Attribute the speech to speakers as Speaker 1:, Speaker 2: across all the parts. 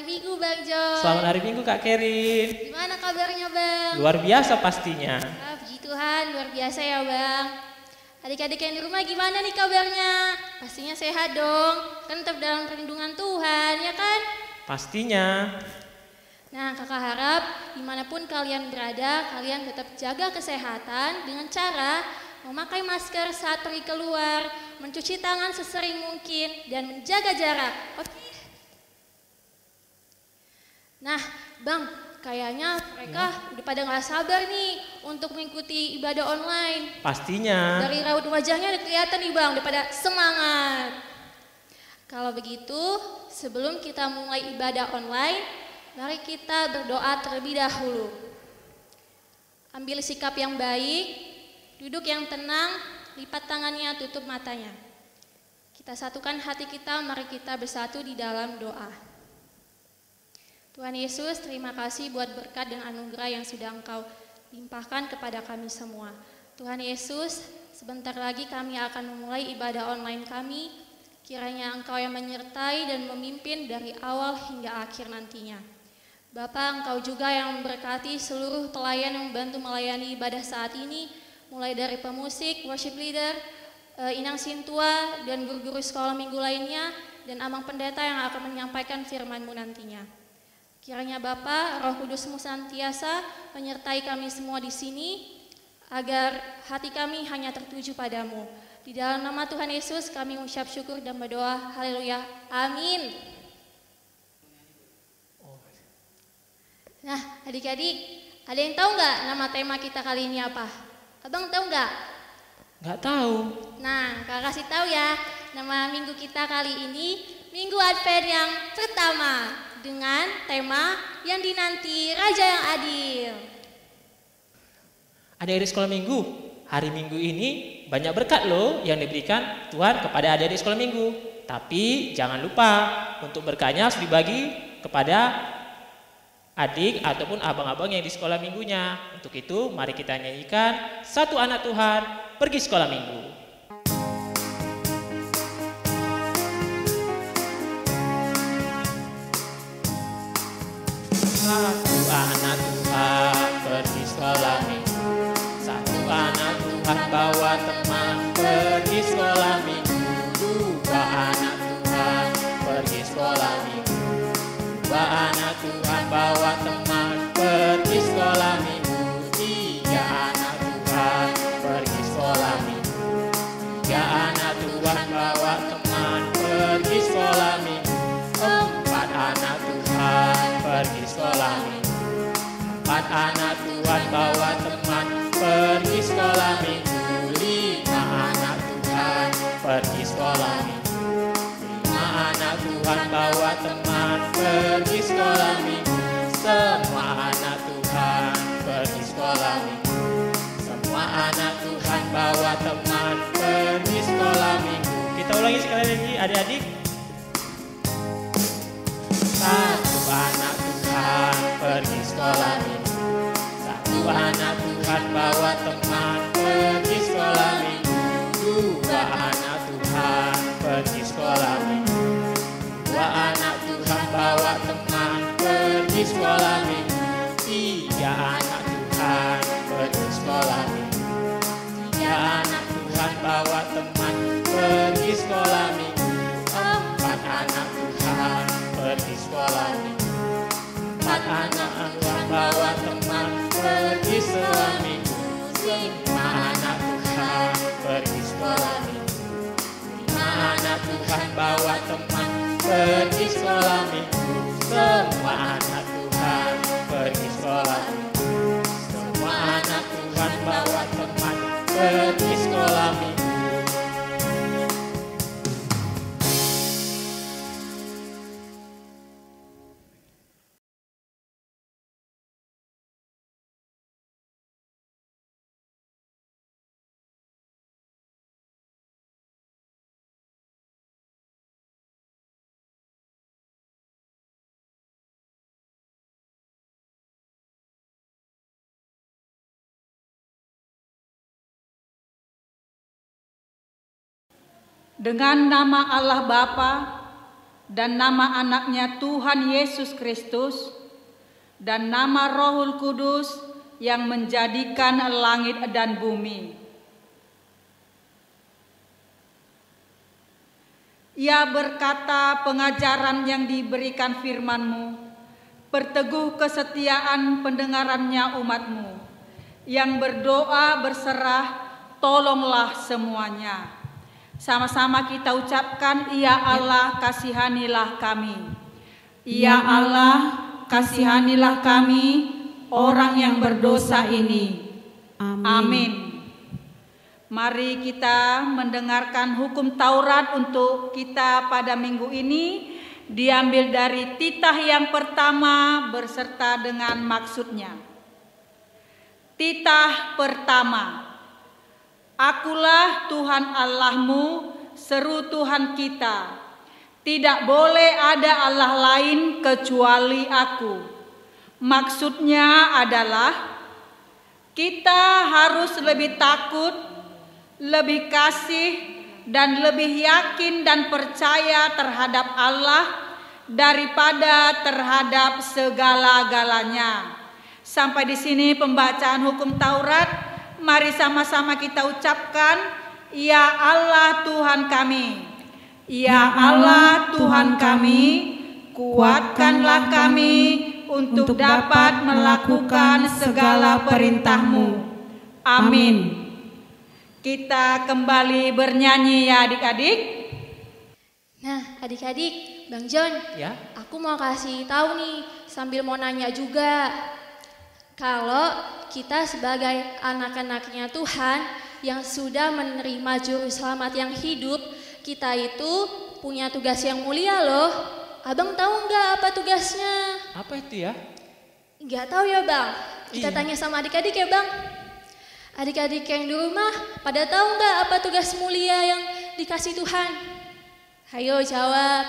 Speaker 1: Minggu Bang John.
Speaker 2: Selamat hari Minggu Kak Kerin.
Speaker 1: Gimana kabarnya Bang?
Speaker 2: Luar biasa pastinya.
Speaker 1: Puji Tuhan, luar biasa ya Bang. Adik-adik yang di rumah gimana nih kabarnya? Pastinya sehat dong, kan tetap dalam perlindungan Tuhan ya kan?
Speaker 2: Pastinya.
Speaker 1: Nah kakak harap dimanapun kalian berada, kalian tetap jaga kesehatan dengan cara memakai masker saat pergi keluar, mencuci tangan sesering mungkin, dan menjaga jarak. Oke? Nah, Bang, kayaknya mereka udah pada nggak sabar nih untuk mengikuti ibadah online.
Speaker 2: Pastinya.
Speaker 1: Dari raut wajahnya udah kelihatan nih Bang, udah pada semangat. Kalau begitu, sebelum kita mulai ibadah online, mari kita berdoa terlebih dahulu. Ambil sikap yang baik, duduk yang tenang, lipat tangannya, tutup matanya. Kita satukan hati kita, mari kita bersatu di dalam doa. Tuhan Yesus, terima kasih buat berkat dan anugerah yang sudah Engkau limpahkan kepada kami semua. Tuhan Yesus, sebentar lagi kami akan memulai ibadah online kami. Kiranya Engkau yang menyertai dan memimpin dari awal hingga akhir nantinya. Bapa, Engkau juga yang memberkati seluruh pelayan yang membantu melayani ibadah saat ini, mulai dari pemusik, worship leader, Inang Sintua, dan guru-guru sekolah minggu lainnya, dan Amang Pendeta yang akan menyampaikan firman-Mu nantinya. Kiranya Bapa, Roh Kudus-Mu senantiasa menyertai kami semua di sini, agar hati kami hanya tertuju padamu. Di dalam nama Tuhan Yesus kami mengucap syukur dan berdoa, haleluya, amin. Nah adik-adik, ada yang tahu nggak nama tema kita kali ini apa? Abang tahu nggak?
Speaker 2: Nggak tahu.
Speaker 1: Nah, kakak kasih tahu ya, nama minggu kita kali ini Minggu Advent yang pertama dengan tema yang dinanti Raja yang Adil.
Speaker 2: Adik-adik sekolah minggu, hari Minggu ini banyak berkat loh yang diberikan Tuhan kepada adik-adik sekolah minggu. Tapi jangan lupa untuk berkatnya harus dibagi kepada adik ataupun abang-abang yang di sekolah minggunya. Untuk itu mari kita nyanyikan Satu Anak Tuhan Pergi Sekolah Minggu. Satu anak Tuhan pergi sekolah minggu. Satu anak Tuhan bawa teman pergi sekolah minggu. Dua anak Tuhan pergi sekolah minggu. Dua anak Tuhan bawa teman pergi sekolah minggu. Tiga anak Tuhan pergi sekolah minggu. Tiga anak Tuhan bawa teman pergi sekolah minggu. Empat anak Tuhan pergi sekolah minggu. Empat anak Tuhan bawa teman pergi sekolah minggu. Lima anak Tuhan pergi sekolah minggu. Lima anak Tuhan bawa teman pergi sekolah minggu. Semua anak Tuhan pergi sekolah minggu. Semua anak Tuhan bawa teman pergi sekolah minggu. Kita ulangi sekali lagi adik-adik. Satu anak Tuhan pergi sekolah minggu. Satu anak Tuhan bawa teman pergi sekolah minggu. Dua anak Tuhan pergi sekolah minggu. Dua anak Tuhan bawa teman pergi sekolah minggu. Tiga anak Tuhan pergi sekolah minggu. Tiga anak Tuhan bawa teman pergi sekolah minggu. Empat anak Tuhan pergi sekolah minggu. Empat anak Tuhan bawa teman pergi sekolah minggu. Lima anak Tuhan pergi sekolah minggu. Lima anak Tuhan bawa teman pergi sekolah minggu. Semua anak Tuhan pergi sekolah minggu. Semua anak Tuhan bawa teman pergi sekolah minggu.
Speaker 3: Dengan nama Allah Bapa dan nama anaknya Tuhan Yesus Kristus, dan nama Rohul Kudus yang menjadikan langit dan bumi. Ia berkata pengajaran yang diberikan firman-Mu, perteguh kesetiaan pendengarannya umat-Mu, yang berdoa berserah, tolonglah semuanya. Sama-sama kita ucapkan, Ya Allah, kasihanilah kami. Ya Allah, kasihanilah kami, orang yang berdosa ini. Amin. Mari kita mendengarkan hukum Taurat untuk kita pada minggu ini, diambil dari titah yang pertama berserta dengan maksudnya. Titah pertama. Akulah Tuhan Allahmu, seru Tuhan kita. Tidak boleh ada Allah lain kecuali aku. Maksudnya adalah kita harus lebih takut, lebih kasih, dan lebih yakin dan percaya terhadap Allah daripada terhadap segala-galanya. Sampai di sini pembacaan hukum Taurat. Mari sama-sama kita ucapkan, Ya Allah Tuhan kami. Ya Allah Tuhan kami, kuatkanlah kami untuk dapat melakukan segala perintah-Mu. Amin. Kita kembali bernyanyi ya adik-adik.
Speaker 1: Nah, adik-adik, Bang John,
Speaker 2: Ya.
Speaker 1: aku mau kasih tahu nih, sambil mau nanya juga. Kalau kita sebagai anak-anaknya Tuhan yang sudah menerima juru selamat yang hidup, kita itu punya tugas yang mulia loh. Abang tahu nggak apa tugasnya?
Speaker 2: Apa itu ya?
Speaker 1: Nggak tahu ya Bang? Kita
Speaker 2: Iya.
Speaker 1: tanya sama adik-adik ya Bang. Adik-adik yang di rumah pada tahu nggak apa tugas mulia yang dikasih Tuhan? Hayo jawab.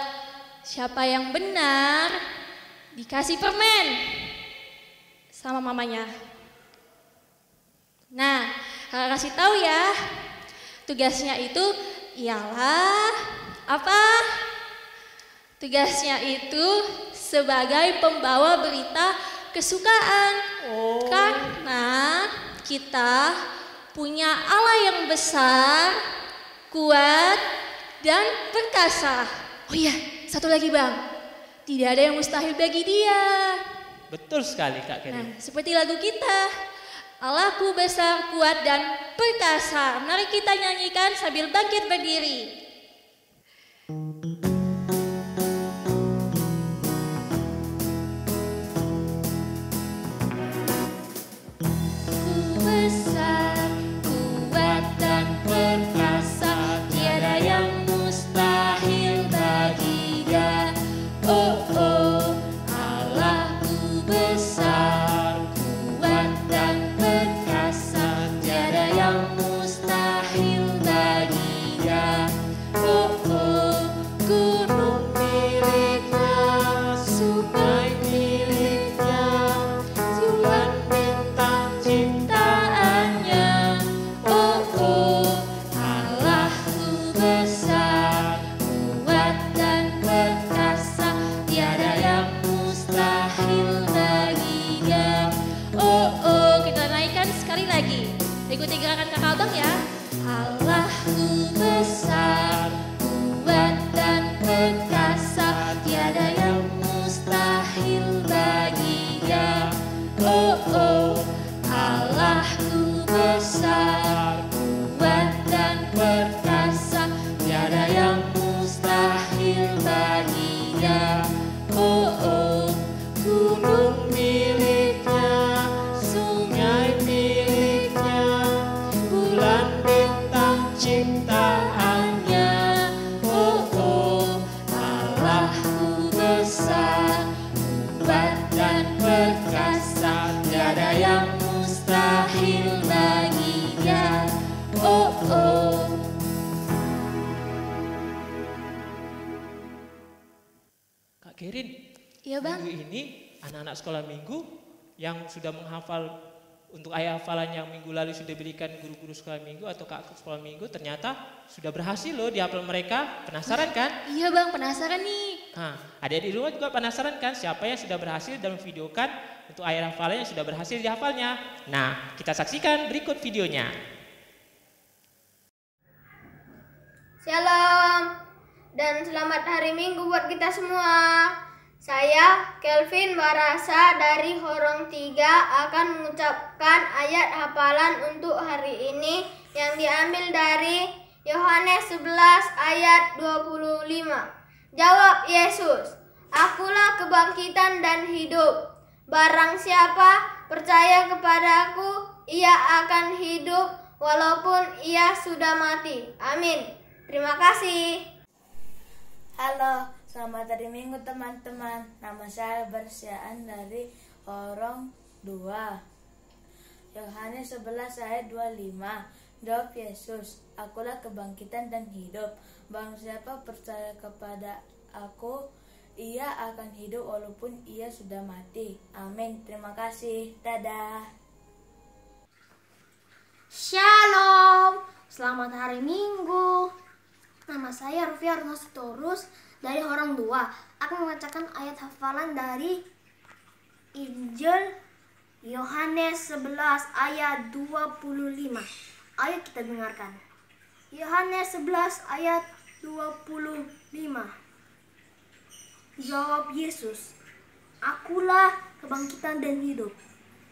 Speaker 1: Siapa yang benar dikasih permen sama mamanya. Nah, kakak kasih tahu ya. Tugasnya itu ialah apa? Tugasnya itu sebagai pembawa berita kesukaan. Karena kita punya Allah yang besar, kuat, dan perkasa. Oh iya, satu lagi Bang. Tidak ada yang mustahil bagi Dia.
Speaker 2: Betul sekali Kak Keri.
Speaker 1: Nah, seperti lagu kita. Allahku besar, kuat, dan perkasa. Mari kita nyanyikan sambil bangkit berdiri. Ku besar, kuat, dan perkasa. Tiada yang mustahil bagi Dia. Oh, oh, Allahku besar, kuat, dan perkasa. Tiada yang mustahil bagi Dia. Oh, oh, gunung miliknya, sungai miliknya, bulan bintang ciptaannya. Oh, oh, Allahku besar, kuat, dan perkasa. Tiada yang mustahil bagi Dia. Oh, oh, kita naikkan sekali lagi. Ikuti gerakan kakak abang ya. Allahku besar, kuat, dan perkasa. Tiada yang mustahil bagi Dia. Oh, oh, Allahku besar, kuat, dan perkasa. Tiada yang mustahil bagi Dia. Oh, oh, gunung miliknya, sungai miliknya, bulan bintang ciptaannya. Oh, oh, Allahku besar, kuat, dan perkasa. Tiada yang mustahil bagi Dia. Oh, oh.
Speaker 2: Kak Kerin,
Speaker 1: Iya Bang.
Speaker 2: minggu ini anak-anak sekolah minggu yang sudah menghafal untuk ayat hafalan yang minggu lalu sudah diberikan guru-guru sekolah minggu atau kak sekolah minggu ternyata sudah berhasil loh dihafal mereka. Penasaran kan?
Speaker 1: Iya Bang, penasaran nih.
Speaker 2: Nah, adik di rumah juga penasaran kan siapa yang sudah berhasil dan memvideokan untuk ayat hafalan yang sudah berhasil dihafalnya. Nah, kita saksikan berikut videonya.
Speaker 4: Shalom dan selamat hari Minggu buat kita semua. Saya Kelvin Barasa dari Horong 3 akan mengucapkan ayat hafalan untuk hari ini yang diambil dari Yohanes 11 ayat 25. Jawab Yesus, "Akulah kebangkitan dan hidup. Barang siapa percaya kepadaku, ia akan hidup walaupun ia sudah mati." Amin. Terima kasih.
Speaker 5: Halo, selamat hari Minggu teman-teman. Nama saya Bersiaan dari Horong 2. Yohanes 11 ayat 25. Jawab Yesus, "Akulah kebangkitan dan hidup. Barang siapa percaya kepada aku, ia akan hidup walaupun ia sudah mati." Amin. Terima kasih. Dadah.
Speaker 6: Shalom, selamat hari Minggu. Nama saya Rufia Arnositorus dari Horong 2. Akan membacakan ayat hafalan dari Injil Yohanes 11 ayat 25. Ayo kita dengarkan. Yohanes 11 ayat 25. Jawab Yesus, "Akulah kebangkitan dan hidup.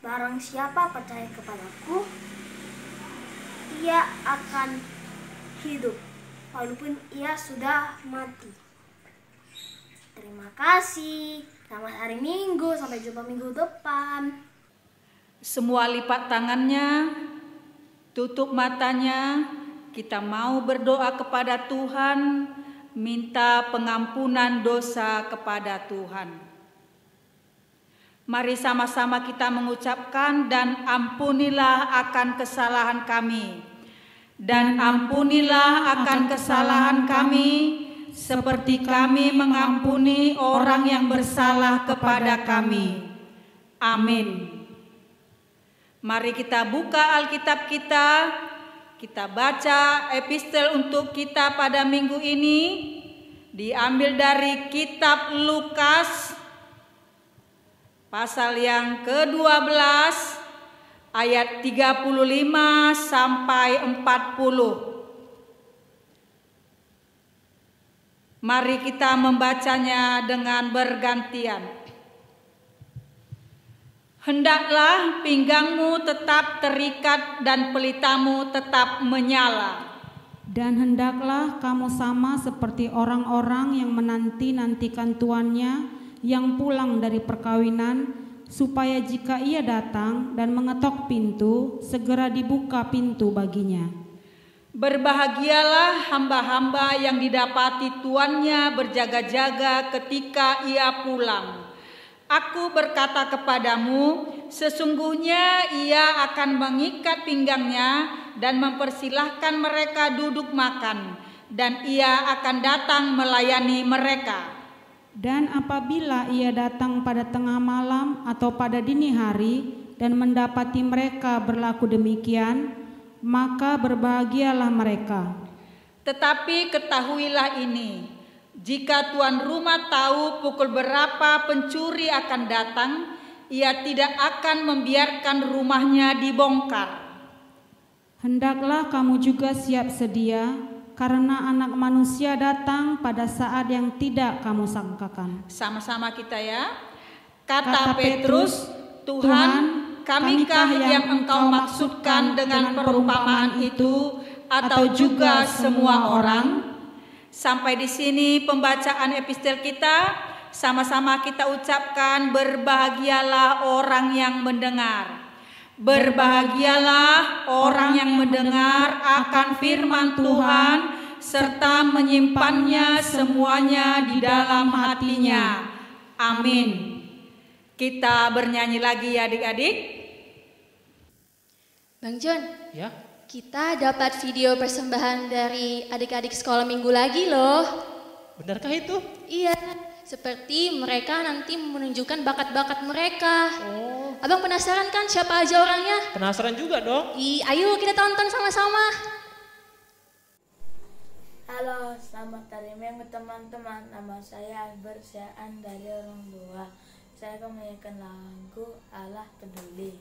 Speaker 6: Barang siapa percaya kepadaku, ia akan hidup walaupun ia sudah mati." Terima kasih. Selamat hari Minggu. Sampai jumpa minggu depan.
Speaker 3: Semua lipat tangannya, tutup matanya. Kita mau berdoa kepada Tuhan, minta pengampunan dosa kepada Tuhan. Mari sama-sama kita mengucapkan, "Dan ampunilah akan kesalahan kami. Dan ampunilah akan kesalahan kami, seperti kami mengampuni orang yang bersalah kepada kami." Amin. Mari kita buka Alkitab kita baca epistel untuk kita pada minggu ini. Diambil dari kitab Lukas, pasal yang ke-12, ayat 35 sampai 40. Mari kita membacanya dengan bergantian. "Hendaklah pinggangmu tetap terikat dan pelitamu tetap menyala.
Speaker 7: Dan hendaklah kamu sama seperti orang-orang yang menanti-nantikan tuannya yang pulang dari perkawinan, supaya jika ia datang dan mengetok pintu, segera dibuka pintu baginya.
Speaker 3: Berbahagialah hamba-hamba yang didapati tuannya berjaga-jaga ketika ia pulang. Aku berkata kepadamu, sesungguhnya ia akan mengikat pinggangnya dan mempersilahkan mereka duduk makan, dan ia akan datang melayani mereka.
Speaker 7: Dan apabila ia datang pada tengah malam atau pada dini hari dan mendapati mereka berlaku demikian, maka berbahagialah mereka.
Speaker 3: Tetapi ketahuilah ini, jika tuan rumah tahu pukul berapa pencuri akan datang, ia tidak akan membiarkan rumahnya dibongkar.
Speaker 7: Hendaklah kamu juga siap sedia, karena Anak Manusia datang pada saat yang tidak kamu sangkakan."
Speaker 3: Sama-sama kita ya. Kata Petrus, "Tuhan, kamikah yang Engkau maksudkan dengan perumpamaan itu, atau juga semua orang?" Sampai di sini pembacaan epistel kita. Sama-sama kita ucapkan, berbahagialah orang yang mendengar. Berbahagialah orang yang mendengar akan firman Tuhan, serta menyimpannya semuanya di dalam hatinya. Amin. Kita bernyanyi lagi ya adik-adik.
Speaker 1: Bang John,
Speaker 2: Ya,
Speaker 1: kita dapat video persembahan dari adik-adik sekolah minggu lagi loh.
Speaker 2: benarkah itu?
Speaker 1: Iya, seperti mereka nanti menunjukkan bakat-bakat mereka. Abang penasaran kan siapa aja orangnya?
Speaker 2: Penasaran juga dong.
Speaker 1: Ayo kita tonton sama-sama.
Speaker 5: Halo, selamat hari Minggu teman-teman. Nama saya Bersyaan dari Orang Dua. Saya akan menyanyikan lagu Allah Peduli.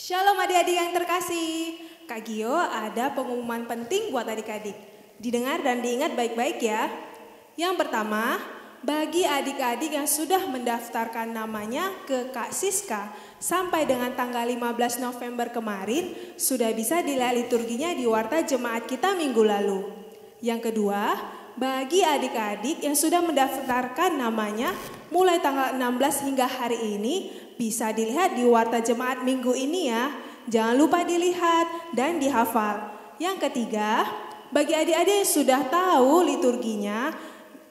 Speaker 8: Shalom adik-adik yang terkasih. Kak Gio ada pengumuman penting buat adik-adik. Didengar dan diingat baik-baik ya. Yang pertama, bagi adik-adik yang sudah mendaftarkan namanya ke Kak Siska sampai dengan tanggal 15 November kemarin, sudah bisa dilihat liturginya di warta jemaat kita minggu lalu. Yang kedua, bagi adik-adik yang sudah mendaftarkan namanya mulai tanggal 16 hingga hari ini, bisa dilihat di warta jemaat minggu ini ya. Jangan lupa dilihat dan dihafal. Yang ketiga, bagi adik-adik yang sudah tahu liturginya,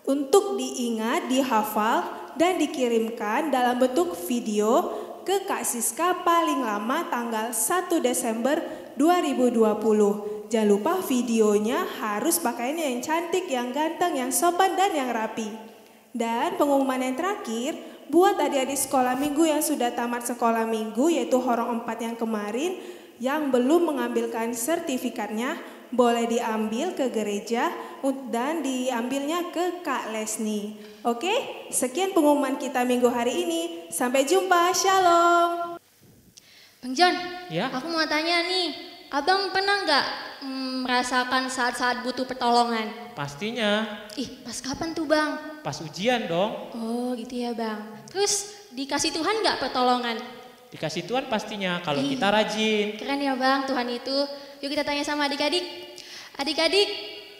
Speaker 8: untuk diingat, dihafal, dan dikirimkan dalam bentuk video ke Kak Siska paling lama tanggal 1 Desember 2020. Jangan lupa videonya harus pakaiannya yang cantik, yang ganteng, yang sopan, dan yang rapi. Dan pengumuman yang terakhir, buat adik-adik sekolah minggu yang sudah tamat sekolah minggu, yaitu Horong 4 yang kemarin, yang belum mengambilkan sertifikatnya, boleh diambil ke gereja dan diambilnya ke Kak Lesni. Oke, sekian pengumuman kita minggu hari ini. Sampai jumpa, shalom.
Speaker 1: Bang John,
Speaker 2: Ya?
Speaker 1: aku mau tanya nih, abang pernah nggak merasakan saat-saat butuh pertolongan?
Speaker 2: Pastinya.
Speaker 1: Ih, pas kapan tuh bang?
Speaker 2: Pas ujian dong.
Speaker 1: Oh gitu ya bang. Terus dikasih Tuhan nggak pertolongan?
Speaker 2: Dikasih Tuhan pastinya kalau
Speaker 1: Ih,
Speaker 2: kita rajin.
Speaker 1: Keren ya bang Tuhan itu. Yuk kita tanya sama adik-adik. Adik-adik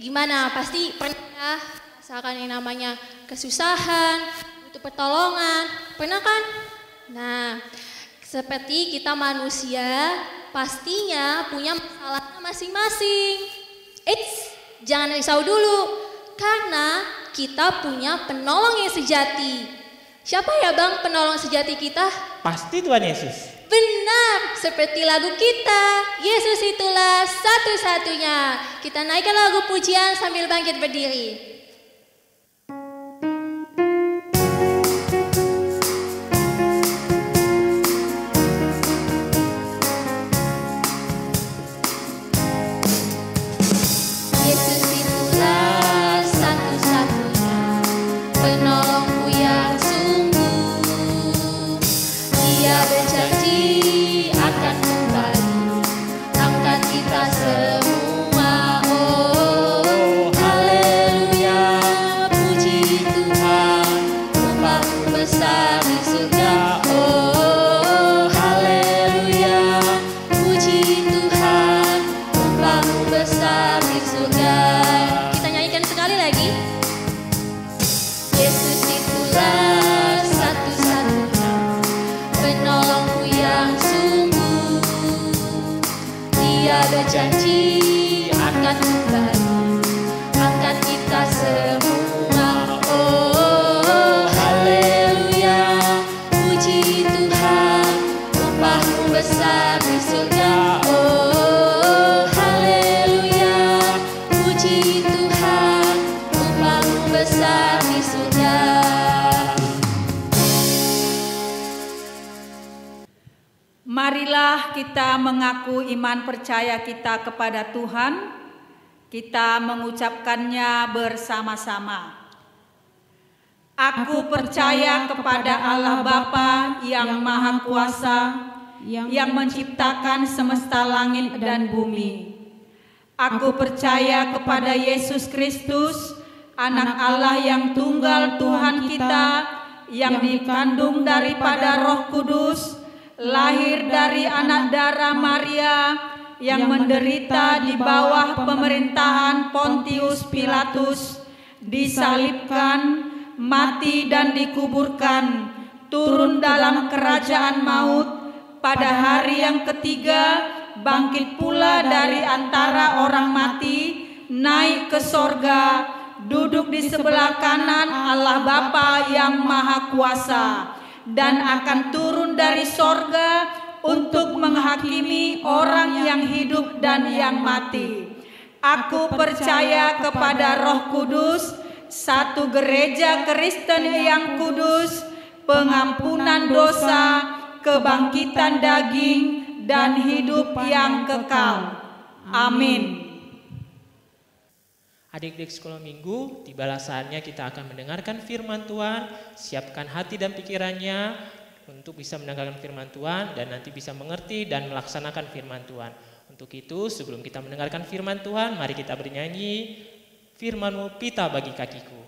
Speaker 1: gimana? Pasti pernah ya misalkan yang namanya kesusahan, butuh pertolongan. Pernah kan? Nah, seperti kita manusia pastinya punya masalahnya masing-masing. Eits, jangan risau dulu. Karena kita punya penolong yang sejati. Siapa ya bang penolong sejati kita?
Speaker 2: Pasti Tuhan Yesus.
Speaker 1: Benar, seperti lagu kita. Yesus itulah satu-satunya. Kita naikkan lagu pujian sambil bangkit berdiri. Yesus itulah satu-satunya penolongku yang sungguh. Dia berjanji berjanji akan kembali angkat kita semua. Oh haleluya, puji Tuhan, upahmu besar di surga. Oh haleluya, puji Tuhan, upahmu besar di surga.
Speaker 3: Marilah kita mengaku iman percaya kita kepada Tuhan. Kita mengucapkannya bersama-sama. Aku percaya kepada Allah Bapa yang Maha Kuasa, yang menciptakan semesta langit dan bumi. Aku percaya kepada Yesus Kristus, Anak Allah yang tunggal Tuhan kita, yang dikandung daripada Roh Kudus, lahir dari anak darah Maria, yang menderita di bawah pemerintahan Pontius Pilatus, disalibkan, mati dan dikuburkan, turun dalam kerajaan maut, pada hari yang ketiga bangkit pula dari antara orang mati, naik ke sorga, duduk di sebelah kanan Allah Bapa yang Maha Kuasa, dan akan turun dari sorga untuk menghakimi orang yang hidup dan yang mati. Aku percaya kepada Roh Kudus, satu gereja Kristen yang kudus, pengampunan dosa, kebangkitan daging, dan hidup yang kekal. Amin.
Speaker 2: Adik-adik sekolah minggu, tibalah saatnya kita akan mendengarkan firman Tuhan. Siapkan hati dan pikirannya untuk bisa mendengarkan firman Tuhan dan nanti bisa mengerti dan melaksanakan firman Tuhan. Untuk itu, sebelum kita mendengarkan firman Tuhan, mari kita bernyanyi Firman-Mu pita bagi kakiku.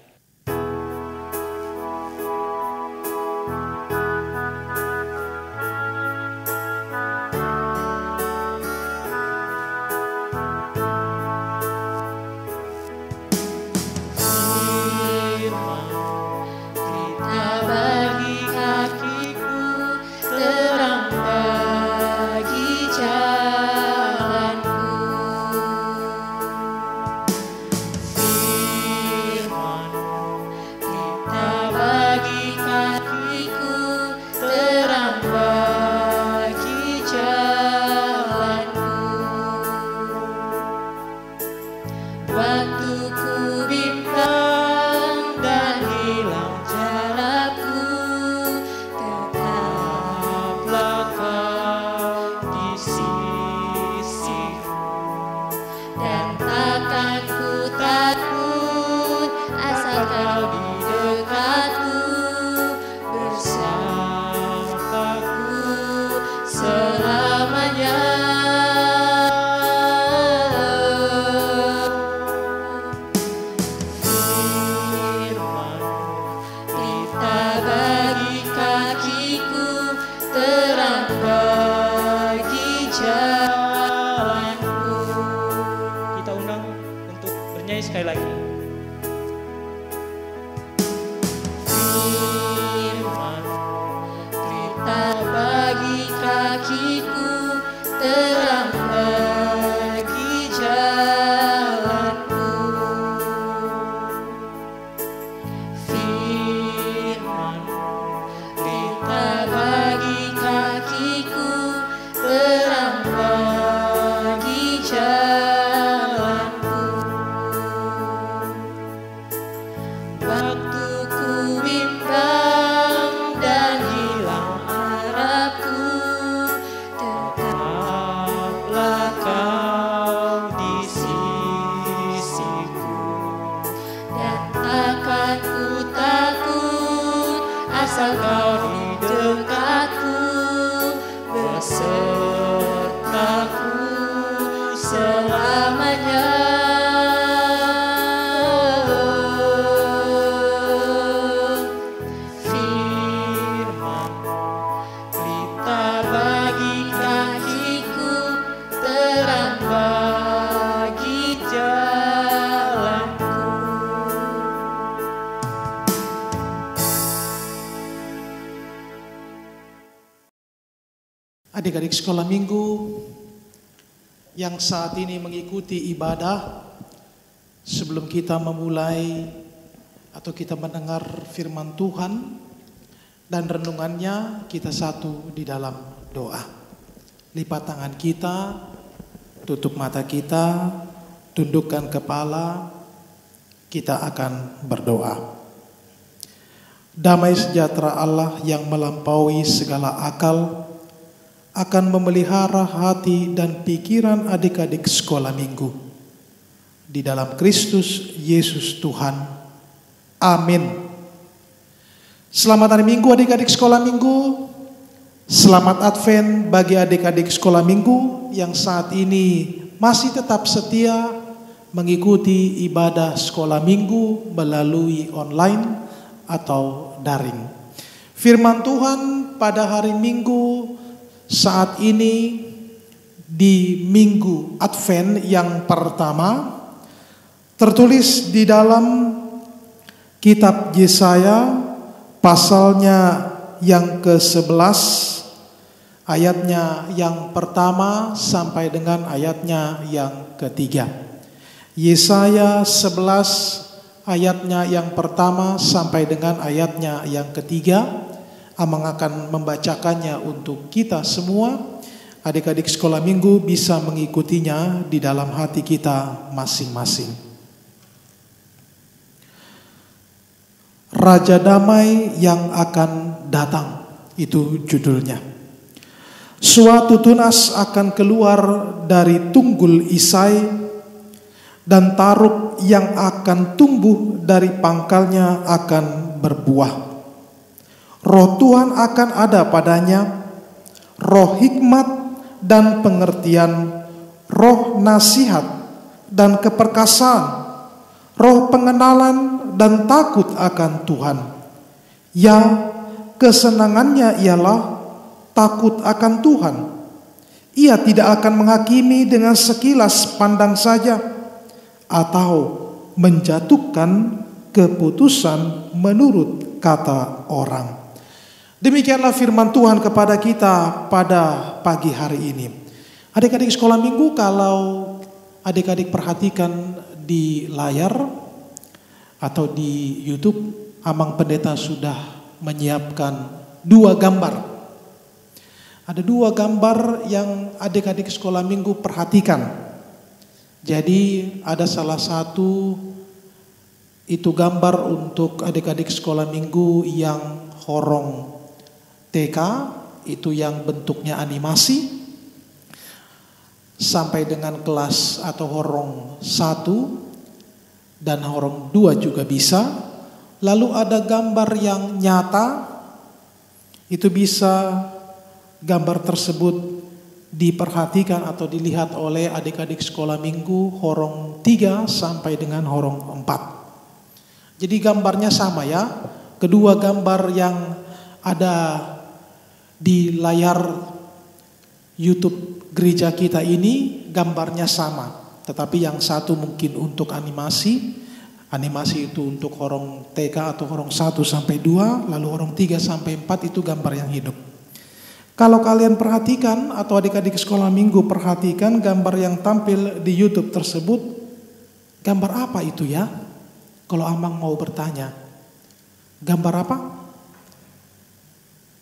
Speaker 2: Sekali lagi. Firman, berita bagi kakiku, terang bagi jalanku. Firman, berita bagi kakiku, terang bagi jalanku. Asal kau di dekatku, besertaku selamanya. Firman, berita bagi kakiku, terang bagi jalanku.
Speaker 9: Adik-adik sekolah minggu, yang saat ini mengikuti ibadah, sebelum kita memulai atau kita mendengar firman Tuhan dan renungannya, kita satu di dalam doa. Lipat tangan kita, tutup mata kita, tundukkan kepala, kita akan berdoa. Damai sejahtera Allah yang melampaui segala akal akan memelihara hati dan pikiran adik-adik sekolah minggu di dalam Kristus Yesus Tuhan. Amin. Selamat hari Minggu adik-adik sekolah minggu. Selamat Advent bagi adik-adik sekolah minggu yang saat ini masih tetap setia mengikuti ibadah sekolah minggu melalui online atau daring. Firman Tuhan pada hari Minggu saat ini di Minggu Advent yang pertama tertulis di dalam kitab Yesaya pasalnya yang ke-11 ayatnya yang pertama sampai dengan ayatnya yang ketiga. Yesaya 11 ayatnya yang pertama sampai dengan ayatnya yang ketiga. Amang akan membacakannya untuk kita semua. Adik-adik sekolah minggu bisa mengikutinya di dalam hati kita masing-masing. Raja Damai yang akan datang, itu judulnya. Suatu tunas akan keluar dari tunggul Isai, dan taruk yang akan tumbuh dari pangkalnya akan berbuah. Roh Tuhan akan ada padanya, roh hikmat dan pengertian, roh nasihat dan keperkasaan, roh pengenalan dan takut akan Tuhan. Ya, kesenangannya ialah takut akan Tuhan. Ia tidak akan menghakimi dengan sekilas pandang saja, atau menjatuhkan keputusan menurut kata orang. Demikianlah firman Tuhan kepada kita pada pagi hari ini. Adik-adik sekolah minggu, kalau adik-adik perhatikan di layar atau di YouTube, Amang Pendeta sudah menyiapkan 2 gambar. Ada 2 gambar yang adik-adik sekolah minggu perhatikan. Jadi ada salah satu itu gambar untuk adik-adik sekolah minggu yang horong TK, itu yang bentuknya animasi, sampai dengan kelas atau horong 1 dan horong 2 juga bisa. Lalu ada gambar yang nyata, itu bisa gambar tersebut diperhatikan atau dilihat oleh adik-adik sekolah minggu horong 3 sampai dengan horong 4. Jadi gambarnya sama ya. Kedua gambar yang ada di layar YouTube gereja kita ini gambarnya sama. Tetapi yang satu mungkin untuk animasi itu untuk horong TK atau horong 1 sampai 2, lalu horong 3 sampai 4 itu gambar yang hidup. Kalau kalian perhatikan atau adik-adik sekolah minggu perhatikan gambar yang tampil di YouTube tersebut, gambar apa itu ya? Kalau Amang mau bertanya, gambar apa?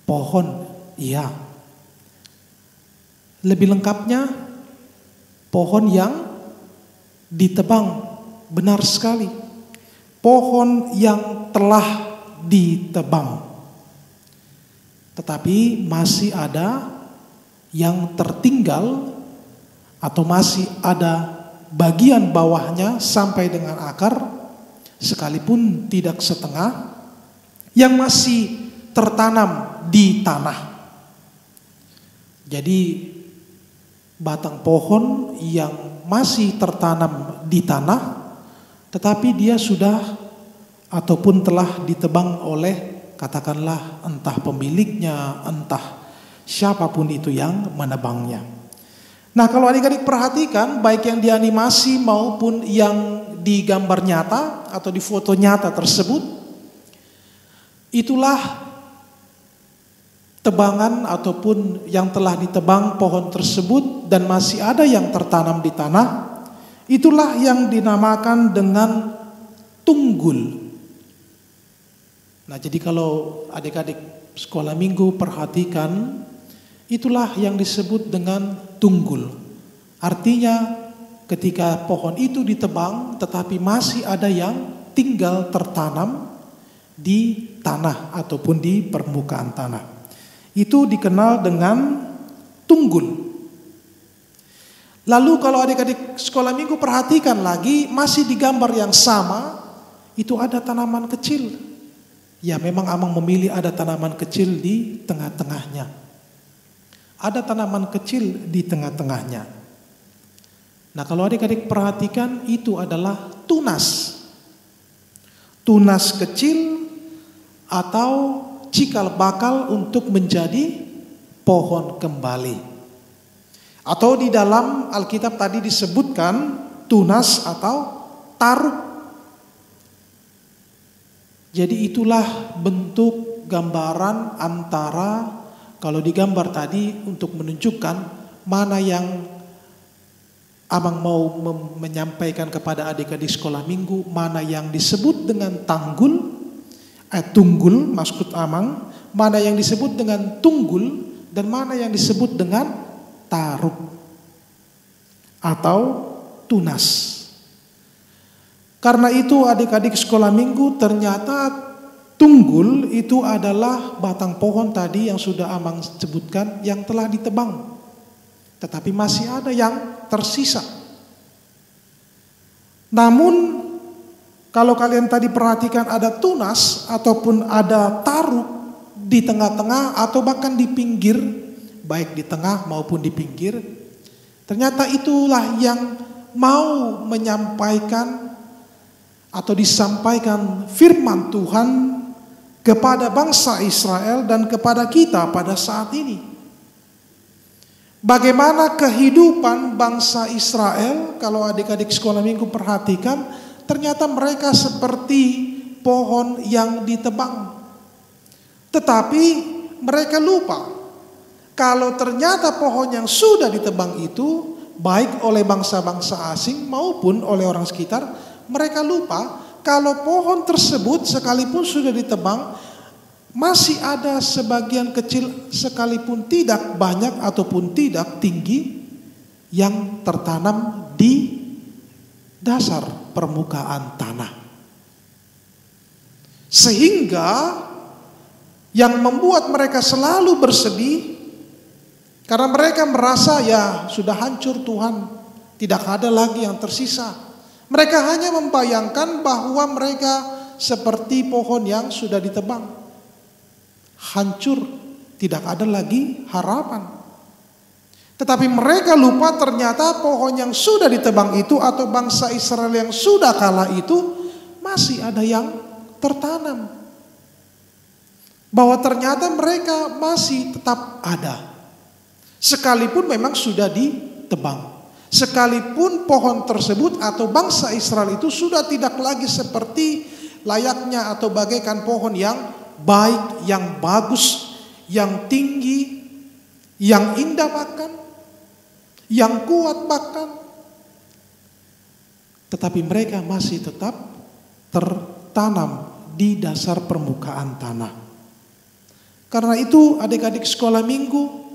Speaker 9: Pohon, iya. Lebih lengkapnya, pohon yang ditebang, benar sekali. Pohon yang telah ditebang. Tetapi masih ada yang tertinggal atau masih ada bagian bawahnya sampai dengan akar, sekalipun tidak setengah, yang masih tertanam di tanah. Jadi batang pohon yang masih tertanam di tanah, tetapi dia sudah ataupun telah ditebang oleh katakanlah entah pemiliknya, entah siapapun itu yang menebangnya. Nah, kalau adik-adik perhatikan, baik yang di animasi maupun yang di gambar nyata atau di foto nyata tersebut, itulah tebangan ataupun yang telah ditebang pohon tersebut dan masih ada yang tertanam di tanah, itulah yang dinamakan dengan tunggul. Nah, jadi kalau adik-adik sekolah minggu perhatikan, itulah yang disebut dengan tunggul. Artinya ketika pohon itu ditebang tetapi masih ada yang tinggal tertanam di tanah ataupun di permukaan tanah, itu dikenal dengan tunggul. Lalu kalau adik-adik sekolah minggu perhatikan lagi, masih di gambar yang sama, itu ada tanaman kecil. Ya, memang Amang memilih ada tanaman kecil di tengah-tengahnya. Ada tanaman kecil di tengah-tengahnya. Nah, kalau adik-adik perhatikan, itu adalah tunas. Tunas kecil atau cikal bakal untuk menjadi pohon kembali. Atau di dalam Alkitab tadi disebutkan tunas atau taruk. Jadi itulah bentuk gambaran antara, kalau digambar tadi untuk menunjukkan mana yang Abang mau menyampaikan kepada adik-adik sekolah minggu, mana yang disebut dengan tunggul maksud Amang, mana yang disebut dengan tunggul, dan mana yang disebut dengan taruk atau tunas. Karena itu adik-adik sekolah minggu, ternyata tunggul itu adalah batang pohon tadi yang sudah Amang sebutkan yang telah ditebang, tetapi masih ada yang tersisa. Namun kalau kalian tadi perhatikan, ada tunas ataupun ada taruk di tengah-tengah atau bahkan di pinggir, baik di tengah maupun di pinggir. Ternyata itulah yang mau menyampaikan atau disampaikan firman Tuhan kepada bangsa Israel dan kepada kita pada saat ini. Bagaimana kehidupan bangsa Israel, kalau adik-adik sekolah minggu perhatikan, ternyata mereka seperti pohon yang ditebang. Tetapi mereka lupa kalau ternyata pohon yang sudah ditebang itu, baik oleh bangsa-bangsa asing maupun oleh orang sekitar, mereka lupa kalau pohon tersebut sekalipun sudah ditebang, masih ada sebagian kecil sekalipun tidak banyak ataupun tidak tinggi yang tertanam di dasar permukaan tanah. Sehingga yang membuat mereka selalu bersedih, karena mereka merasa ya sudah hancur Tuhan, tidak ada lagi yang tersisa. Mereka hanya membayangkan bahwa mereka seperti pohon yang sudah ditebang. Hancur, tidak ada lagi harapan. Tetapi mereka lupa ternyata pohon yang sudah ditebang itu atau bangsa Israel yang sudah kalah itu masih ada yang tertanam. Bahwa ternyata mereka masih tetap ada. Sekalipun memang sudah ditebang. Sekalipun pohon tersebut atau bangsa Israel itu sudah tidak lagi seperti layaknya atau bagaikan pohon yang baik, yang bagus, yang tinggi, yang indah bahkan, yang kuat bahkan. Tetapi mereka masih tetap tertanam di dasar permukaan tanah. Karena itu adik-adik sekolah minggu,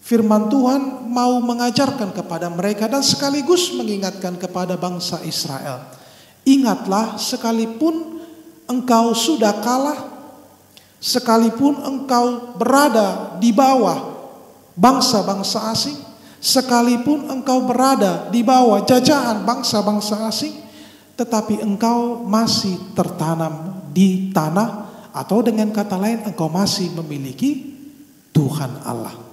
Speaker 9: firman Tuhan mau mengajarkan kepada mereka dan sekaligus mengingatkan kepada bangsa Israel. Ingatlah, sekalipun engkau sudah kalah, sekalipun engkau berada di bawah bangsa-bangsa asing, sekalipun engkau berada di bawah jajahan bangsa-bangsa asing, tetapi engkau masih tertanam di tanah, atau dengan kata lain engkau masih memiliki Tuhan Allah.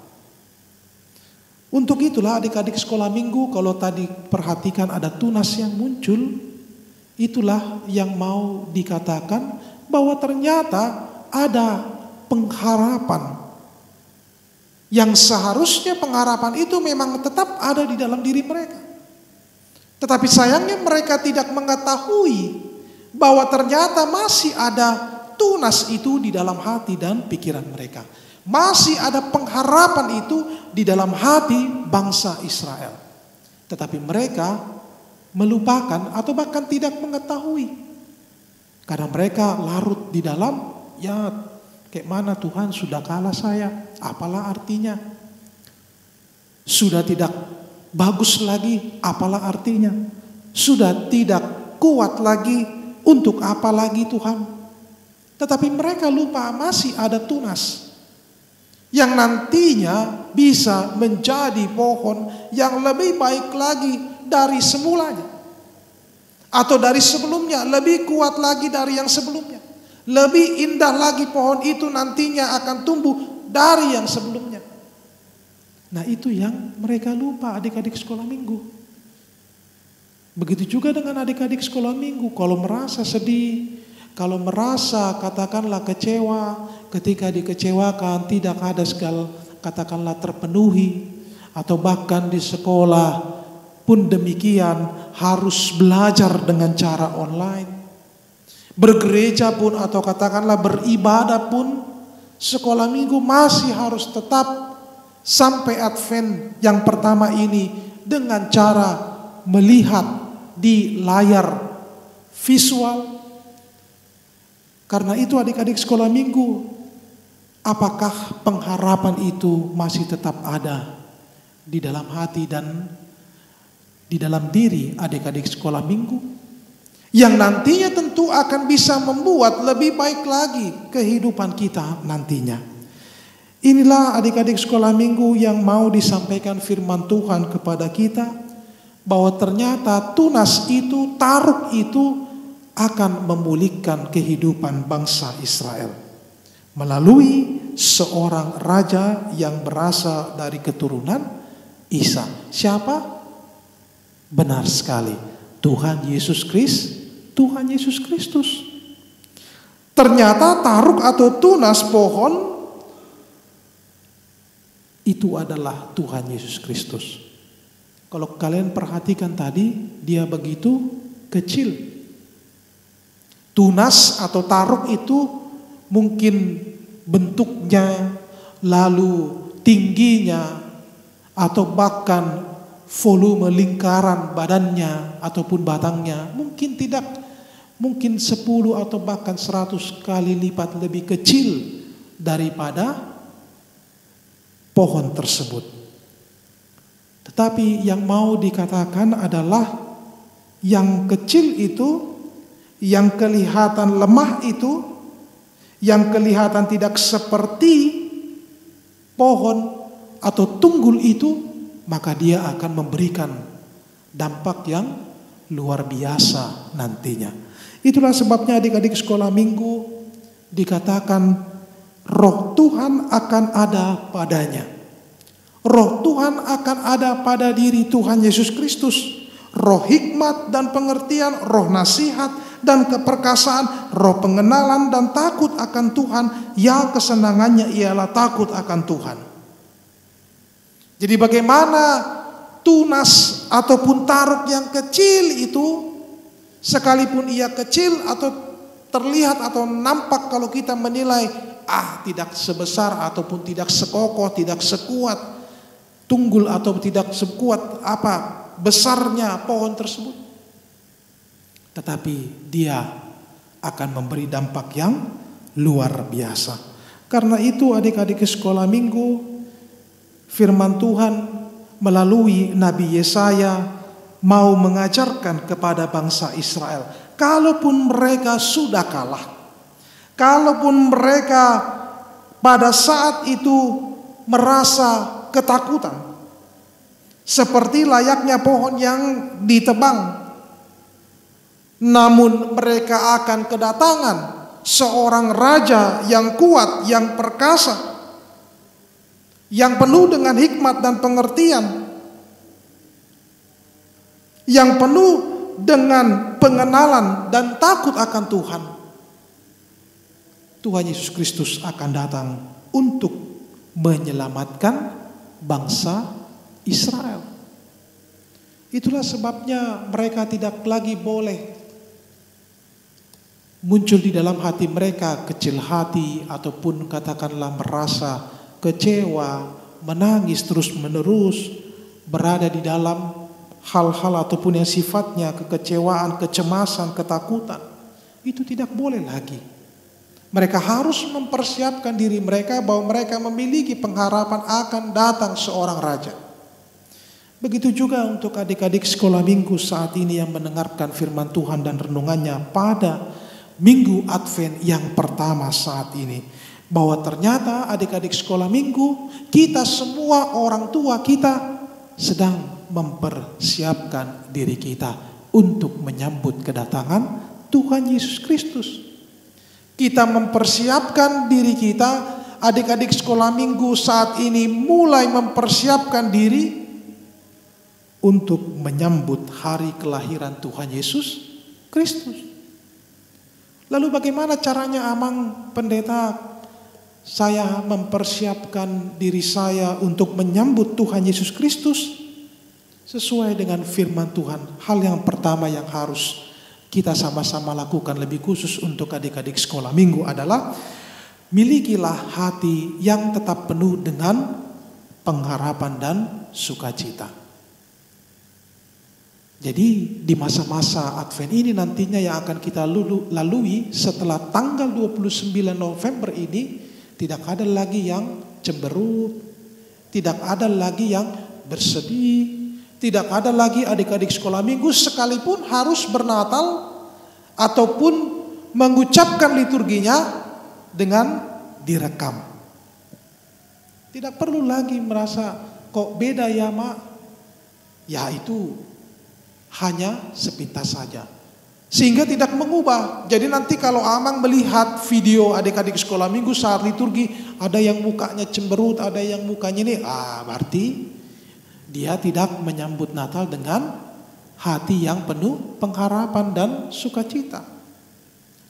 Speaker 9: Untuk itulah adik-adik sekolah minggu, kalau tadi perhatikan ada tunas yang muncul, itulah yang mau dikatakan bahwa ternyata ada pengharapan. Yang seharusnya pengharapan itu memang tetap ada di dalam diri mereka. Tetapi sayangnya mereka tidak mengetahui bahwa ternyata masih ada tunas itu di dalam hati dan pikiran mereka. Masih ada pengharapan itu di dalam hati bangsa Israel. Tetapi mereka melupakan atau bahkan tidak mengetahui. Karena mereka larut di dalam, ya kayak mana Tuhan sudah kalah saya, apalah artinya. Sudah tidak bagus lagi, apalah artinya. Sudah tidak kuat lagi, untuk apa lagi Tuhan. Tetapi mereka lupa masih ada tunas yang nantinya bisa menjadi pohon yang lebih baik lagi dari semulanya. Atau dari sebelumnya, lebih kuat lagi dari yang sebelumnya. Lebih indah lagi pohon itu nantinya akan tumbuh dari yang sebelumnya. Nah itu yang mereka lupa adik-adik sekolah minggu. Begitu juga dengan adik-adik sekolah minggu. Kalau merasa sedih, kalau merasa katakanlah kecewa, ketika dikecewakan tidak ada segala katakanlah terpenuhi, atau bahkan di sekolah pun demikian harus belajar dengan cara online. Bergereja pun atau katakanlah beribadah pun sekolah minggu masih harus tetap sampai Advent yang pertama ini dengan cara melihat di layar visual. Karena itu adik-adik sekolah minggu, apakah pengharapan itu masih tetap ada di dalam hati dan di dalam diri adik-adik sekolah minggu? Yang nantinya tentu akan bisa membuat lebih baik lagi kehidupan kita nantinya. Inilah adik-adik sekolah minggu yang mau disampaikan firman Tuhan kepada kita, bahwa ternyata tunas itu, taruk itu akan memulihkan kehidupan bangsa Israel melalui seorang raja yang berasal dari keturunan Isa. Siapa? Benar sekali, Tuhan Yesus Kristus. Ternyata taruk atau tunas pohon itu adalah Tuhan Yesus Kristus. Kalau kalian perhatikan tadi, dia begitu kecil. Tunas atau taruk itu mungkin bentuknya, lalu tingginya, atau bahkan volume lingkaran badannya ataupun batangnya mungkin tidak, mungkin 10 atau bahkan 100 kali lipat lebih kecil daripada pohon tersebut. Tetapi yang mau dikatakan adalah yang kecil itu, yang kelihatan lemah itu, yang kelihatan tidak seperti pohon atau tunggul itu, maka dia akan memberikan dampak yang luar biasa nantinya. Itulah sebabnya adik-adik sekolah minggu dikatakan roh Tuhan akan ada padanya. Roh Tuhan akan ada pada diri Tuhan Yesus Kristus. Roh hikmat dan pengertian, roh nasihat dan keperkasaan, roh pengenalan dan takut akan Tuhan, yang kesenangannya ialah takut akan Tuhan. Jadi bagaimana tunas ataupun taruk yang kecil itu, sekalipun ia kecil atau terlihat atau nampak kalau kita menilai, tidak sebesar ataupun tidak sekokoh, tidak sekuat tunggul atau tidak sekuat besarnya pohon tersebut, tetapi dia akan memberi dampak yang luar biasa. Karena itu adik-adik sekolah minggu, firman Tuhan melalui Nabi Yesaya mau mengajarkan kepada bangsa Israel, kalaupun mereka sudah kalah, kalaupun mereka pada saat itu merasa ketakutan, seperti layaknya pohon yang ditebang, namun mereka akan kedatangan seorang raja yang kuat, yang perkasa, yang penuh dengan hikmat dan pengertian, yang penuh dengan pengenalan dan takut akan Tuhan. Tuhan Yesus Kristus akan datang untuk menyelamatkan bangsa Israel. Itulah sebabnya mereka tidak lagi boleh muncul di dalam hati mereka kecil hati ataupun katakanlah merasa kecewa, menangis terus-menerus, berada di dalam hal-hal ataupun yang sifatnya kekecewaan, kecemasan, ketakutan, itu tidak boleh lagi. Mereka harus mempersiapkan diri mereka bahwa mereka memiliki pengharapan akan datang seorang raja. Begitu juga untuk adik-adik sekolah minggu saat ini yang mendengarkan firman Tuhan dan renungannya pada Minggu Advent yang pertama saat ini. Bahwa ternyata adik-adik sekolah minggu, kita semua orang tua kita sedang mempersiapkan diri kita untuk menyambut kedatangan Tuhan Yesus Kristus. Kita mempersiapkan diri kita, adik-adik sekolah minggu saat ini mulai mempersiapkan diri untuk menyambut hari kelahiran Tuhan Yesus Kristus. Lalu bagaimana caranya Amang Pendeta saya mempersiapkan diri saya untuk menyambut Tuhan Yesus Kristus? Sesuai dengan firman Tuhan, hal yang pertama yang harus kita sama-sama lakukan lebih khusus untuk adik-adik sekolah minggu adalah milikilah hati yang tetap penuh dengan pengharapan dan sukacita. Jadi di masa-masa Advent ini nantinya yang akan kita lalui setelah tanggal 29 November ini, tidak ada lagi yang cemberut, tidak ada lagi yang bersedih, tidak ada lagi adik-adik sekolah minggu sekalipun harus bernatal ataupun mengucapkan liturginya dengan direkam. Tidak perlu lagi merasa kok beda ya mak. Ya itu hanya sepintas saja. Sehingga tidak mengubah. Jadi nanti kalau Amang melihat video adik-adik sekolah minggu saat liturgi, ada yang mukanya cemberut, ada yang mukanya ini, berarti dia tidak menyambut Natal dengan hati yang penuh pengharapan dan sukacita.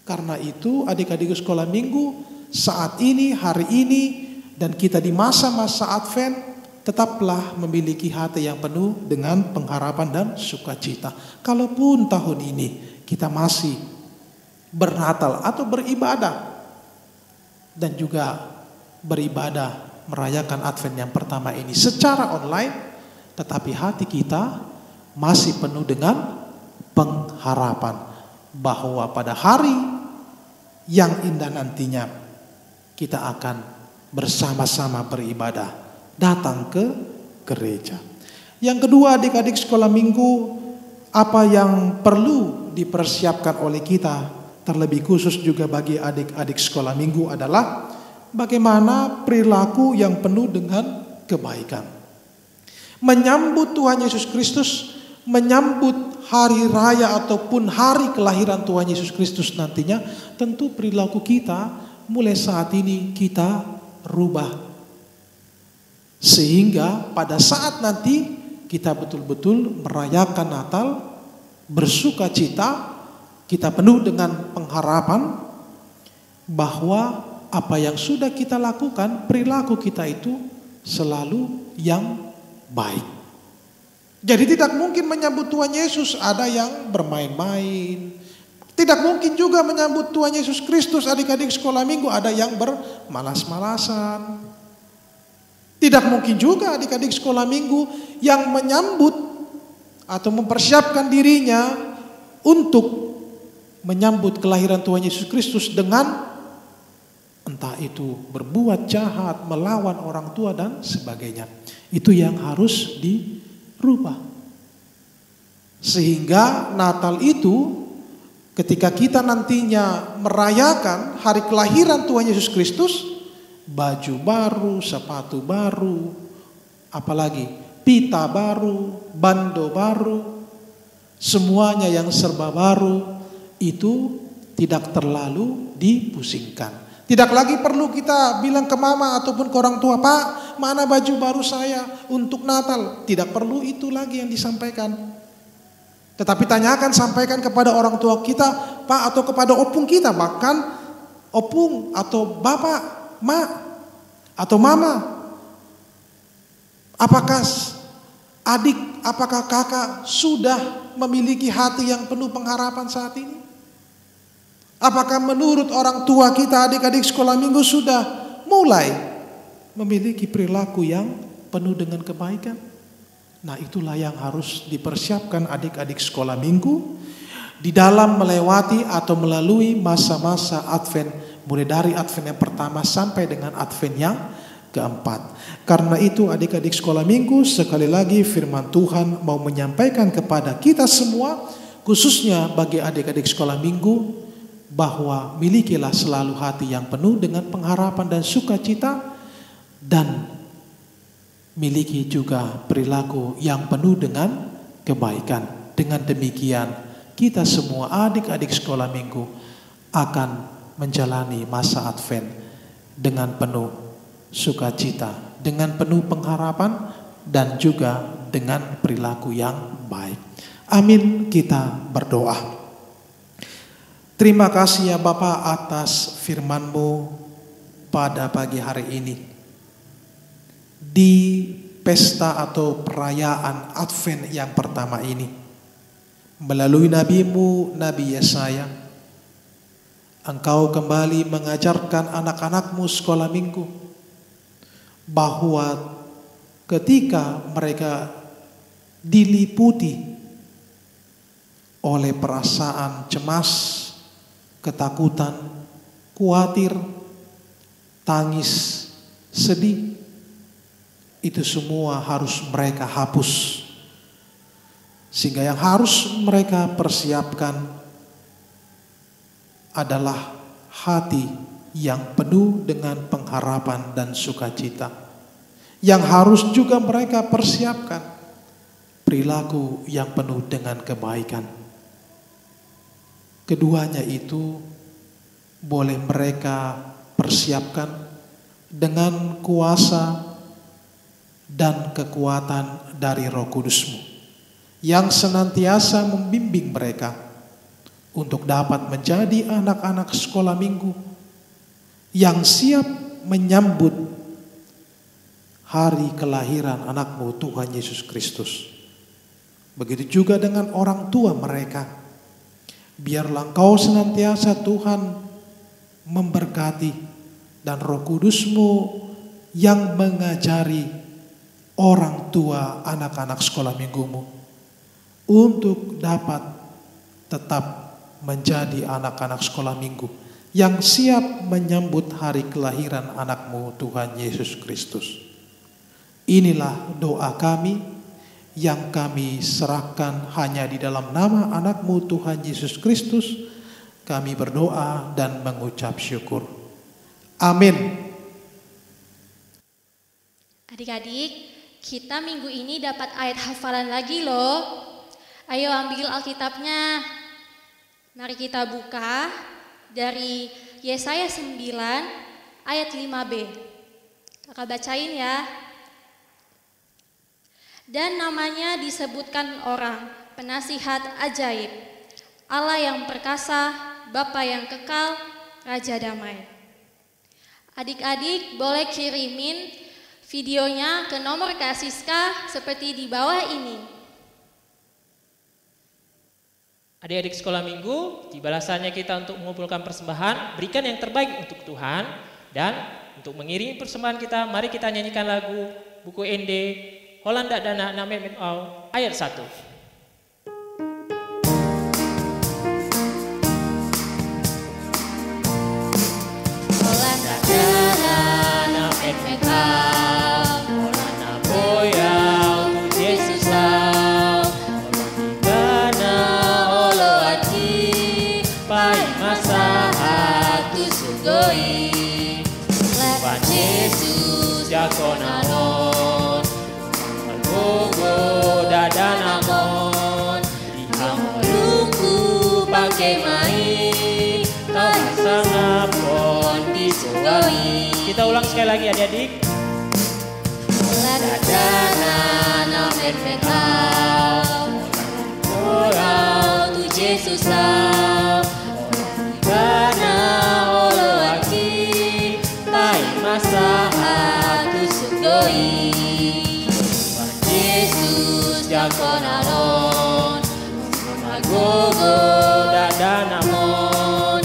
Speaker 9: Karena itu adik-adik sekolah minggu saat ini, hari ini, dan kita di masa-masa Advent, tetaplah memiliki hati yang penuh dengan pengharapan dan sukacita. Kalaupun tahun ini kita masih bernatal atau beribadah dan juga beribadah merayakan Advent yang pertama ini secara online, tetapi hati kita masih penuh dengan pengharapan bahwa pada hari yang indah nantinya kita akan bersama-sama beribadah, datang ke gereja. Yang kedua, adik-adik sekolah minggu, apa yang perlu dipersiapkan oleh kita, terlebih khusus juga bagi adik-adik sekolah minggu adalah bagaimana perilaku yang penuh dengan kebaikan. Menyambut Tuhan Yesus Kristus, menyambut hari raya ataupun hari kelahiran Tuhan Yesus Kristus nantinya, tentu perilaku kita mulai saat ini kita rubah. Sehingga pada saat nanti kita betul-betul merayakan Natal, bersuka cita, kita penuh dengan pengharapan bahwa apa yang sudah kita lakukan, perilaku kita itu selalu yang baik. Jadi tidak mungkin menyambut Tuhan Yesus ada yang bermain-main. Tidak mungkin juga menyambut Tuhan Yesus Kristus adik-adik sekolah minggu ada yang bermalas-malasan. Tidak mungkin juga adik-adik sekolah minggu yang menyambut atau mempersiapkan dirinya untuk menyambut kelahiran Tuhan Yesus Kristus dengan entah itu berbuat jahat, melawan orang tua dan sebagainya. Itu yang harus dirubah. Sehingga Natal itu ketika kita nantinya merayakan hari kelahiran Tuhan Yesus Kristus, baju baru, sepatu baru, apalagi pita baru, bando baru, semuanya yang serba baru, itu tidak terlalu dipusingkan. Tidak lagi perlu kita bilang ke mama ataupun ke orang tua, Pak, mana baju baru saya untuk Natal. Tidak perlu itu lagi yang disampaikan. Tetapi tanyakan, sampaikan kepada orang tua kita, Pak, atau kepada opung kita. Bahkan opung atau bapak, mak, atau mama. Apakah adik, apakah kakak sudah memiliki hati yang penuh pengharapan saat ini? Apakah menurut orang tua kita adik-adik sekolah minggu sudah mulai memiliki perilaku yang penuh dengan kebaikan? Nah, itulah yang harus dipersiapkan adik-adik sekolah minggu di dalam melewati atau melalui masa-masa Advent, mulai dari Advent yang pertama sampai dengan Advent yang keempat. Karena itu adik-adik sekolah minggu, sekali lagi firman Tuhan mau menyampaikan kepada kita semua, khususnya bagi adik-adik sekolah minggu, bahwa milikilah selalu hati yang penuh dengan pengharapan dan sukacita, dan miliki juga perilaku yang penuh dengan kebaikan. Dengan demikian kita semua adik-adik sekolah minggu akan menjalani masa Advent dengan penuh sukacita, dengan penuh pengharapan, dan juga dengan perilaku yang baik. Amin. Kita berdoa. Terima kasih ya Bapa atas firman-Mu pada pagi hari ini. Di pesta atau perayaan Advent yang pertama ini, melalui nabi-Mu, Nabi Yesaya, Engkau kembali mengajarkan anak-anak-Mu sekolah minggu bahwa ketika mereka diliputi oleh perasaan cemas, ketakutan, khawatir, tangis, sedih, itu semua harus mereka hapus. Sehingga yang harus mereka persiapkan adalah hati yang penuh dengan pengharapan dan sukacita. Yang harus juga mereka persiapkan perilaku yang penuh dengan kebaikan. Keduanya itu boleh mereka persiapkan dengan kuasa dan kekuatan dari Roh Kudus-Mu yang senantiasa membimbing mereka untuk dapat menjadi anak-anak sekolah minggu yang siap menyambut hari kelahiran anak-Mu Tuhan Yesus Kristus. Begitu juga dengan orang tua mereka. Biarlah Engkau senantiasa Tuhan memberkati, dan Roh Kudus-Mu yang mengajari orang tua anak-anak sekolah minggu-Mu untuk dapat tetap menjadi anak-anak sekolah minggu yang siap menyambut hari kelahiran anak-Mu Tuhan Yesus Kristus. Inilah doa kami yang kami serahkan hanya di dalam nama anak-Mu Tuhan Yesus Kristus. Kami berdoa dan mengucap syukur. Amin.
Speaker 1: Adik-adik, kita minggu ini dapat ayat hafalan lagi loh. Ayo ambil Alkitabnya. Mari kita buka dari Yesaya 9 ayat 5b. Kakak bacain ya. Dan namanya disebutkan orang, penasihat ajaib, Allah yang perkasa, Bapa yang kekal, Raja damai. Adik-adik boleh kirimin videonya ke nomor Kak Siska seperti di bawah ini.
Speaker 2: Adik-adik sekolah minggu, di balasannya kita untuk mengumpulkan persembahan, berikan yang terbaik untuk Tuhan. Dan untuk mengiringi persembahan kita, mari kita nyanyikan lagu buku ND Holanda Dana Namen Au ayat 1. Holanda Dana Namen Au Holanda Boya untuk Yesus Lau Holanda Dana Olo Aki Pai Masa Hatu Sugoi Tuhan Yesus Jakonamon Gogo dadanamon dihamoluku pakai mai kau sangapon disugoi. Kita ulang sekali lagi adik-adik. Dadanan amen mekau orang tu Yesus lau dana olo aki pai masa hatu sugoi. Jakonalon Magogo dadanamon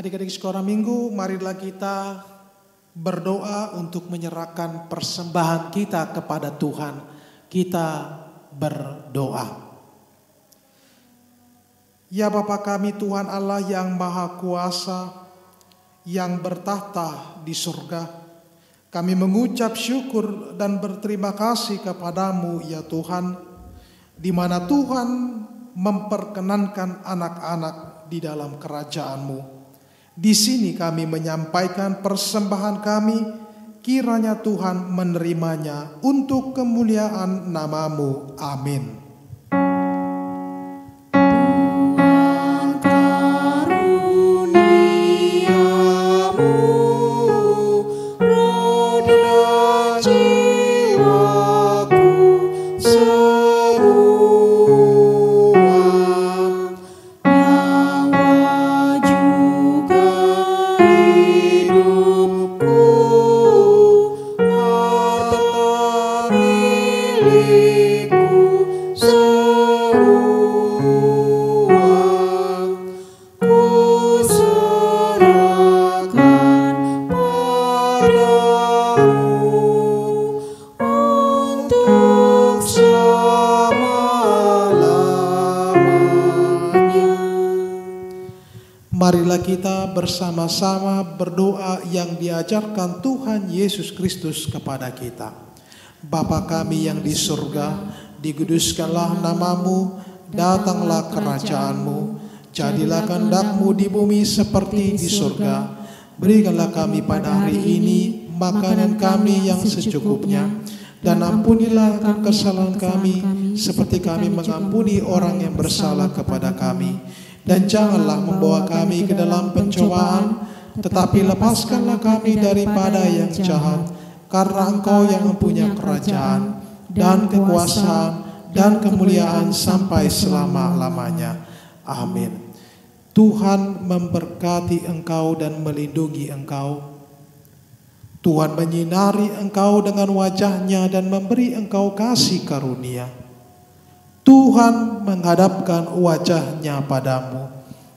Speaker 9: Adik-adik sekolah minggu, marilah kita berdoa untuk menyerahkan persembahan kita kepada Tuhan. Kita berdoa. Ya Bapa kami Tuhan Allah yang Maha Kuasa, yang bertahta di surga, kami mengucap syukur dan berterima kasih kepadamu ya Tuhan, di mana Tuhan memperkenankan anak-anak di dalam kerajaan-Mu. Di sini kami menyampaikan persembahan kami, kiranya Tuhan menerimanya untuk kemuliaan nama-Mu. Amin. Marilah kita bersama-sama berdoa yang diajarkan Tuhan Yesus Kristus kepada kita. Bapa kami yang di surga, dikuduskanlah nama-Mu, datanglah kerajaan-Mu, jadilah kehendak-Mu di bumi seperti di surga. Berikanlah kami pada hari ini makanan kami yang secukupnya, dan ampunilah kesalahan kami seperti kami mengampuni orang yang bersalah kepada kami. Dan janganlah membawa kami ke dalam pencobaan, tetapi lepaskanlah kami daripada yang jahat, karena Engkau yang mempunyai kerajaan dan kekuasaan dan kemuliaan sampai selama-lamanya. Amin. Tuhan memberkati engkau dan melindungi engkau. Tuhan menyinari engkau dengan wajah-Nya dan memberi engkau kasih karunia. Tuhan menghadapkan wajah-Nya padamu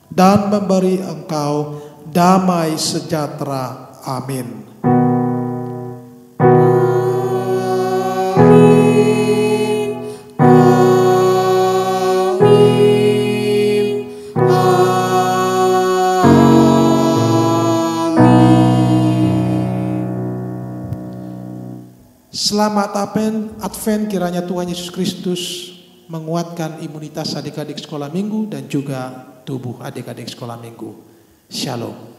Speaker 9: dan memberi engkau damai sejahtera. Amin. Selamat Advent, kiranya Tuhan Yesus Kristus menguatkan imunitas adik-adik sekolah minggu dan juga tubuh adik-adik sekolah minggu. Shalom.